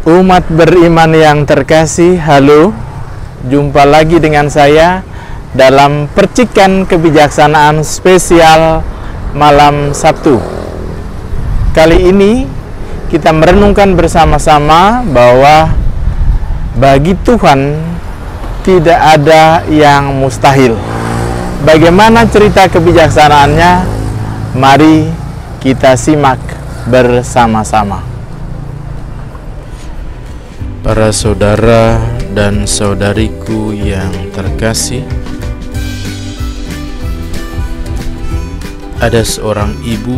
Umat beriman yang terkasih, halo. Jumpa lagi dengan saya dalam percikan kebijaksanaan spesial malam Sabtu. Kali ini kita merenungkan bersama-sama bahwa bagi Tuhan tidak ada yang mustahil. Bagaimana cerita kebijaksanaannya? Mari kita simak bersama-sama. Para saudara dan saudariku yang terkasih, ada seorang ibu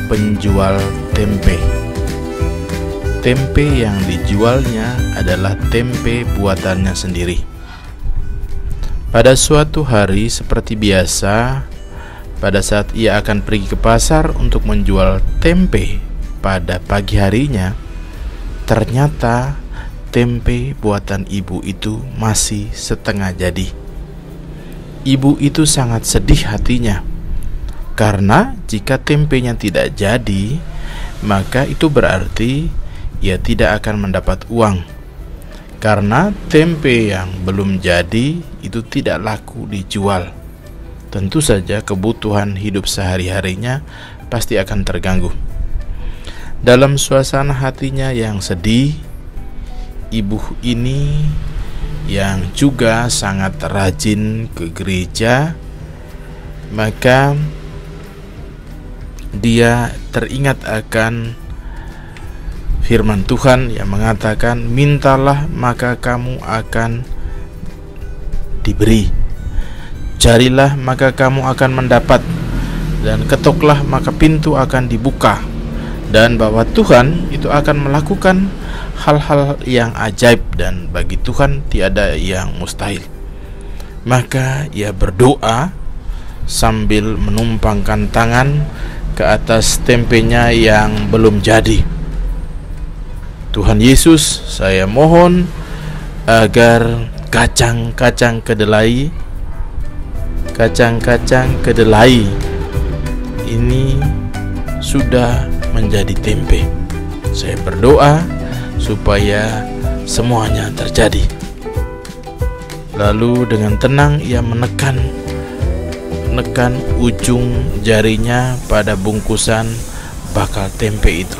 penjual tempe. Tempe yang dijualnya adalah tempe buatannya sendiri. Pada suatu hari seperti biasa, pada saat ia akan pergi ke pasar untuk menjual tempe pada pagi harinya, ternyata tempe buatan ibu itu masih setengah jadi. Ibu itu sangat sedih hatinya, karena jika tempenya tidak jadi, maka itu berarti ia tidak akan mendapat uang. Karena tempe yang belum jadi itu tidak laku dijual. Tentu saja kebutuhan hidup sehari-harinya pasti akan terganggu. Dalam suasana hatinya yang sedih, ibu ini yang juga sangat rajin ke gereja, maka dia teringat akan firman Tuhan yang mengatakan, mintalah maka kamu akan diberi, carilah maka kamu akan mendapat, dan ketoklah maka pintu akan dibuka. Dan bahwa Tuhan itu akan melakukan hal-hal yang ajaib, dan bagi Tuhan tiada yang mustahil. Maka ia berdoa sambil menumpangkan tangan ke atas tempenya yang belum jadi. Tuhan Yesus, saya mohon agar kacang-kacang kedelai ini sudah menjadi tempe. Saya berdoa supaya semuanya terjadi. Lalu dengan tenang ia menekan ujung jarinya pada bungkusan bakal tempe itu.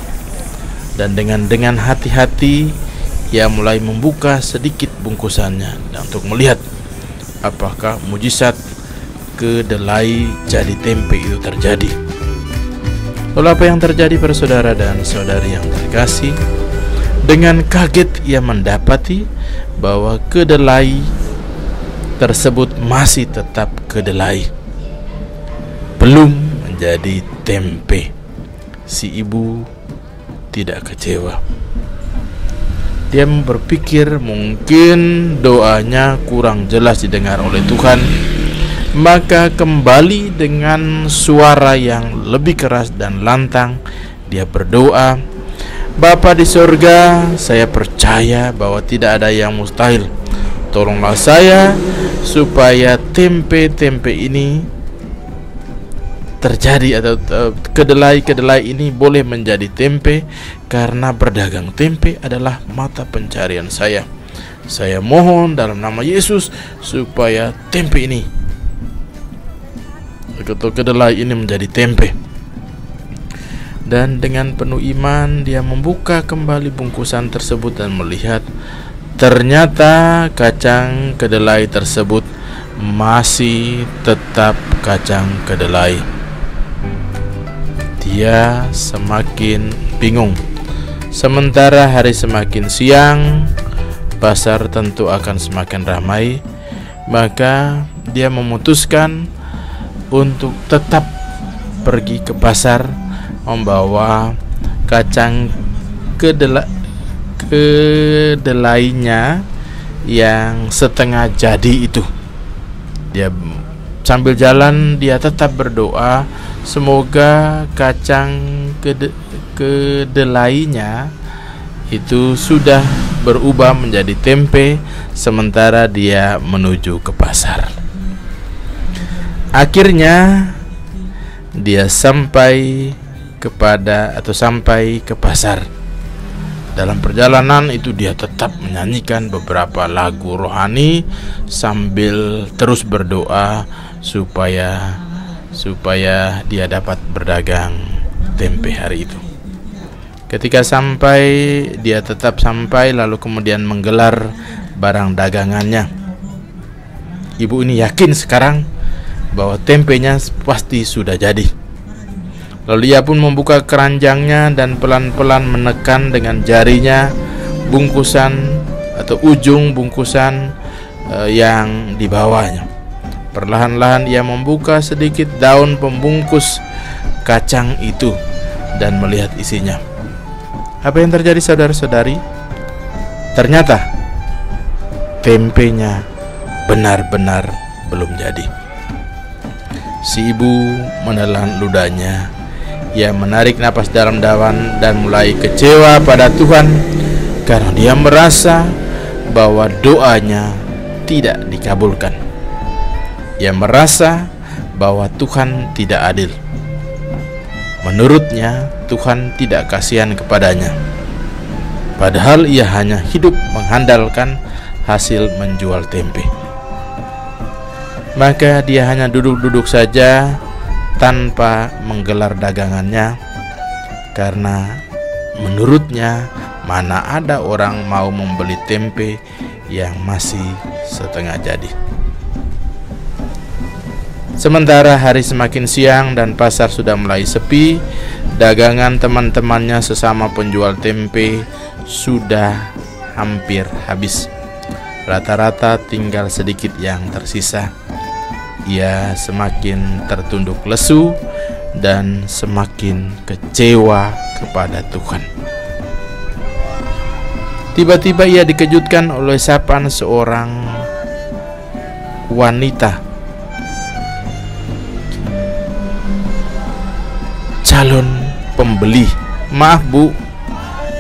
Dan dengan hati-hati ia mulai membuka sedikit bungkusannya dan untuk melihat apakah mujizat kedelai jadi tempe itu terjadi. Lalu apa yang terjadi para saudara dan saudari yang terkasih? Dengan kaget ia mendapati bahwa kedelai tersebut masih tetap kedelai, belum menjadi tempe. Si ibu tidak kecewa. Dia berpikir mungkin doanya kurang jelas didengar oleh Tuhan. Maka kembali dengan suara yang lebih keras dan lantang dia berdoa, Bapa di sorga, saya percaya bahwa tidak ada yang mustahil. Tolonglah saya supaya tempe-tempe ini terjadi, atau kedelai-kedelai ini boleh menjadi tempe, karena berdagang tempe adalah mata pencarian saya. Saya mohon dalam nama Yesus supaya tempe ini atau kedelai ini menjadi tempe. Dan dengan penuh iman dia membuka kembali bungkusan tersebut dan melihat ternyata kacang kedelai tersebut masih tetap kacang kedelai. Dia semakin bingung. Sementara hari semakin siang, pasar tentu akan semakin ramai. Maka dia memutuskan untuk tetap pergi ke pasar membawa kacang kedelainya yang setengah jadi itu. Dia sambil jalan dia tetap berdoa semoga kacang kedelainya itu sudah berubah menjadi tempe sementara dia menuju ke pasar. Akhirnya dia sampai ke pasar. Dalam perjalanan itu dia tetap menyanyikan beberapa lagu rohani sambil terus berdoa supaya dia dapat berdagang tempe hari itu. Ketika sampai, dia tetap sampai lalu kemudian menggelar barang dagangannya. Ibu ini yakin sekarang bahwa tempenya pasti sudah jadi. Lalu ia pun membuka keranjangnya dan pelan-pelan menekan dengan jarinya bungkusan atau ujung bungkusan yang dibawanya. Perlahan-lahan ia membuka sedikit daun pembungkus kacang itu dan melihat isinya. Apa yang terjadi, saudara-saudari? Ternyata tempenya benar-benar belum jadi. Si ibu menelan ludahnya. Ia menarik napas dalam-dalam dan mulai kecewa pada Tuhan karena dia merasa bahwa doanya tidak dikabulkan. Ia merasa bahwa Tuhan tidak adil. Menurutnya, Tuhan tidak kasihan kepadanya. Padahal ia hanya hidup mengandalkan hasil menjual tempe. Maka dia hanya duduk-duduk saja tanpa menggelar dagangannya, karena menurutnya mana ada orang mau membeli tempe yang masih setengah jadi. Sementara hari semakin siang dan pasar sudah mulai sepi, dagangan teman-temannya sesama penjual tempe sudah hampir habis. Rata-rata tinggal sedikit yang tersisa. Ia semakin tertunduk lesu dan semakin kecewa kepada Tuhan. Tiba-tiba ia dikejutkan oleh sapaan seorang wanita, calon pembeli. Maaf Bu,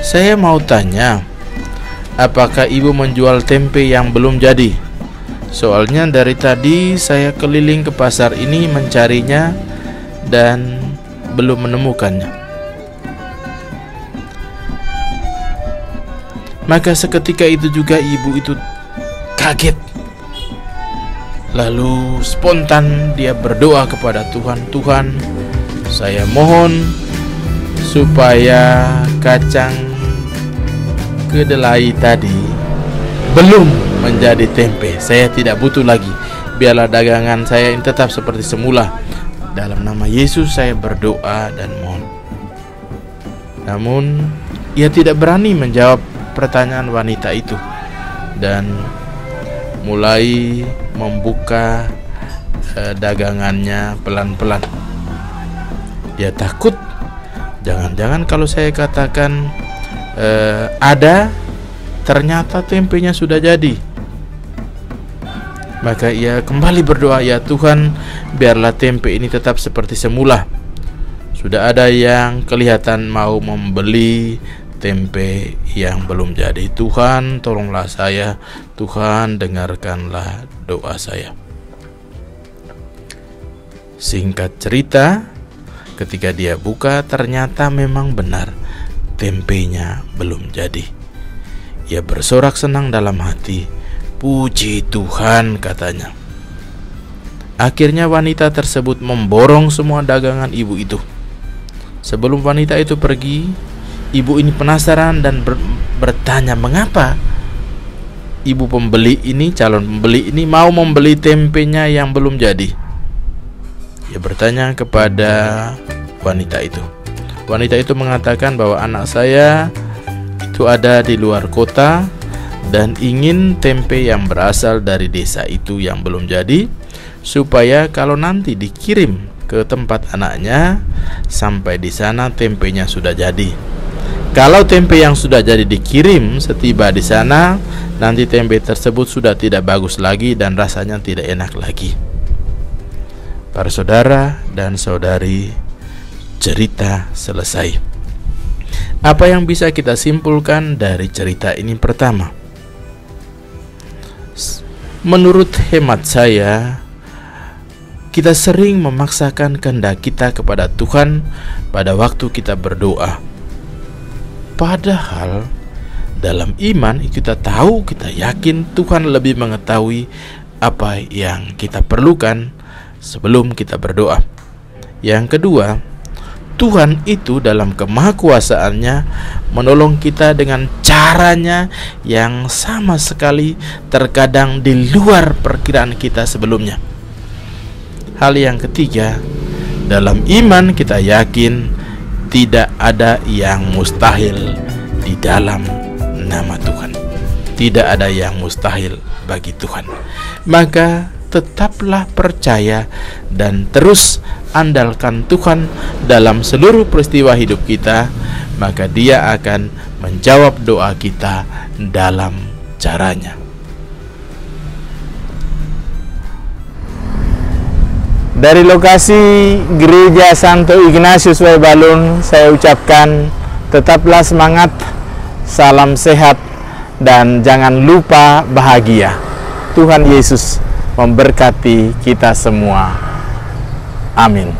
saya mau tanya, apakah ibu menjual tempe yang belum jadi? Soalnya dari tadi saya keliling ke pasar ini mencarinya dan belum menemukannya. Maka seketika itu juga ibu itu kaget. Lalu spontan dia berdoa kepada Tuhan, Tuhan, saya mohon supaya kacang kedelai tadi belum menjadi tempe. Saya tidak butuh lagi. Biarlah dagangan saya ini tetap seperti semula. Dalam nama Yesus saya berdoa dan mohon. Namun ia tidak berani menjawab pertanyaan wanita itu dan mulai membuka dagangannya pelan-pelan. Dia takut, jangan-jangan kalau saya katakan ada, ternyata tempenya sudah jadi. Maka ia kembali berdoa, ya Tuhan, biarlah tempe ini tetap seperti semula. Sudah ada yang kelihatan mau membeli tempe yang belum jadi. Tuhan, tolonglah saya. Tuhan, dengarkanlah doa saya. Singkat cerita, ketika dia buka, ternyata memang benar tempenya belum jadi. Ia bersorak senang dalam hati. Puji Tuhan, katanya. Akhirnya wanita tersebut memborong semua dagangan ibu itu. Sebelum wanita itu pergi, ibu ini penasaran dan bertanya mengapa ibu pembeli ini, calon pembeli ini mau membeli tempenya yang belum jadi. Ia bertanya kepada wanita itu. Wanita itu mengatakan bahwa anak saya itu ada di luar kota dan ingin tempe yang berasal dari desa itu yang belum jadi, supaya kalau nanti dikirim ke tempat anaknya, sampai di sana tempenya sudah jadi. Kalau tempe yang sudah jadi dikirim, setiba di sana, nanti tempe tersebut sudah tidak bagus lagi dan rasanya tidak enak lagi. Para saudara dan saudari, cerita selesai. Apa yang bisa kita simpulkan dari cerita ini? Pertama, menurut hemat saya, kita sering memaksakan kehendak kita kepada Tuhan pada waktu kita berdoa. Padahal Dalam iman kita tahu, kita yakin Tuhan lebih mengetahui apa yang kita perlukan sebelum kita berdoa. Yang kedua, Tuhan itu dalam kemahakuasaannya menolong kita dengan caranya yang sama sekali terkadang di luar perkiraan kita sebelumnya. Hal yang ketiga, dalam iman kita yakin tidak ada yang mustahil di dalam nama Tuhan. Tidak ada yang mustahil bagi Tuhan. Maka tetaplah percaya dan terus andalkan Tuhan dalam seluruh peristiwa hidup kita, maka Dia akan menjawab doa kita dalam caranya. Dari lokasi Gereja Santo Ignatius Waibalun, saya ucapkan tetaplah semangat, salam sehat, dan jangan lupa bahagia. Tuhan Yesus memberkati kita semua. Amin.